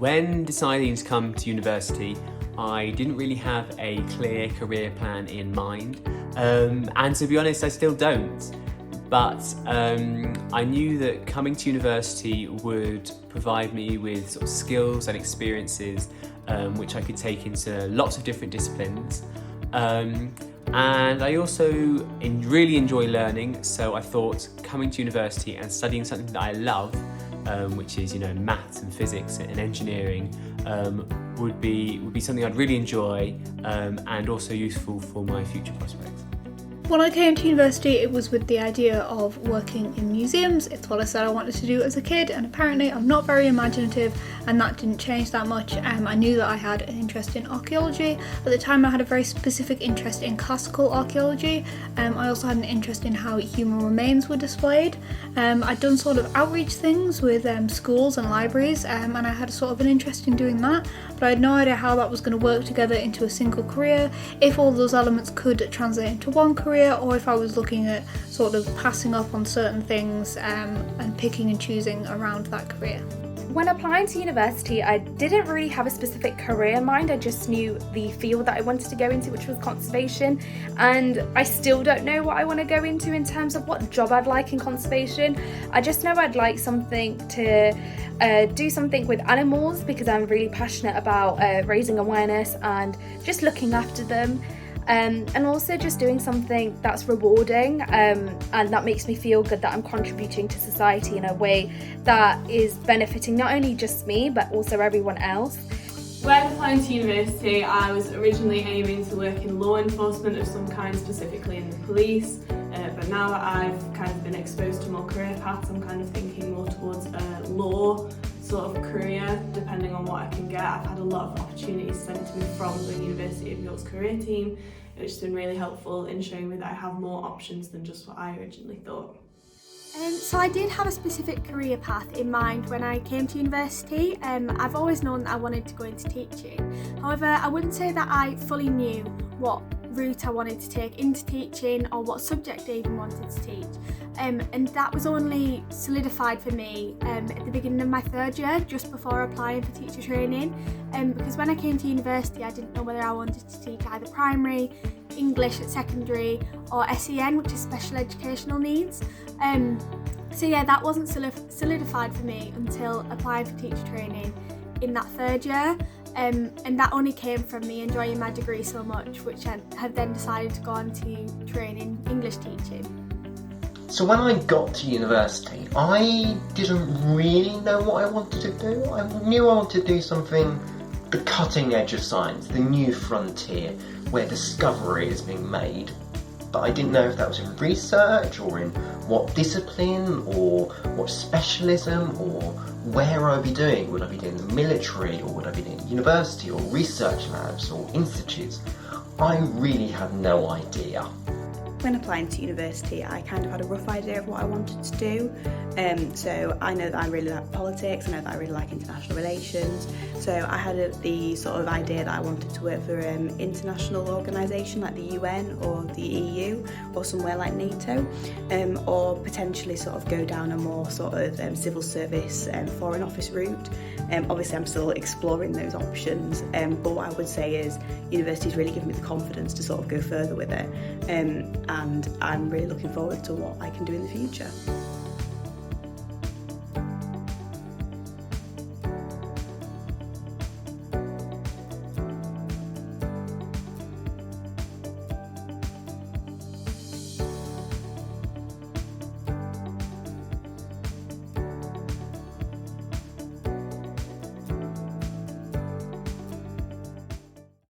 When deciding to come to university, I didn't really have a clear career plan in mind, and to be honest, I still don't. But I knew that coming to university would provide me with sort of skills and experiences which I could take into lots of different disciplines. And I also really enjoy learning, so I thought coming to university and studying something that I love, which is, maths and physics and engineering, would be something I'd really enjoy, and also useful for my future prospects. When I came to university, it was with the idea of working in museums. It's what I said I wanted to do as a kid, and apparently I'm not very imaginative, and that didn't change that much. I knew that I had an interest in archaeology. At the time I had a very specific interest in classical archaeology. I also had an interest in how human remains were displayed. I'd done sort of outreach things with schools and libraries, and I had sort of an interest in doing that, but I had no idea how that was going to work together into a single career, if all those elements could translate into one career, or if I was looking at sort of passing up on certain things and picking and choosing around that career. When applying to university, I didn't really have a specific career in mind. I just knew the field that I wanted to go into, which was conservation, and I still don't know what I want to go into in terms of what job I'd like in conservation. I just know I'd like something to do something with animals, because I'm really passionate about raising awareness and just looking after them. And also just doing something that's rewarding, and that makes me feel good that I'm contributing to society in a way that is benefiting not only just me but also everyone else. When applying to university, I was originally aiming to work in law enforcement of some kind, specifically in the police, but now that I've kind of been exposed to more career paths, I'm kind of thinking more towards a law sort of career, depending on what I can get. I've had a lot of opportunities sent to me from the University of York's career team, which has been really helpful in showing me that I have more options than just what I originally thought. So I did have a specific career path in mind when I came to university. I've always known that I wanted to go into teaching. However, I wouldn't say that I fully knew what route I wanted to take into teaching or what subject I even wanted to teach. And that was only solidified for me at the beginning of my third year, just before applying for teacher training. Because when I came to university, I didn't know whether I wanted to teach either primary, English at secondary, or SEN, which is special educational needs. So yeah, that wasn't solidified for me until applying for teacher training in that third year. And that only came from me enjoying my degree so much, which I have then decided to go on to train in English teaching. So when I got to university, I didn't really know what I wanted to do. I knew I wanted to do something the cutting edge of science, the new frontier, where discovery is being made. But I didn't know if that was in research or in what discipline or what specialism or where I'd be doing. Would I be doing the military, or would I be doing university or research labs or institutes? I really had no idea. When applying to university, I kind of had a rough idea of what I wanted to do. So I know that I really like politics, I know that I really like international relations. So I had the sort of idea that I wanted to work for an international organisation like the UN or the EU or somewhere like NATO, or potentially sort of go down a more sort of civil service foreign office route. Obviously I'm still exploring those options, but what I would say is university's really given me the confidence to sort of go further with it, and I'm really looking forward to what I can do in the future.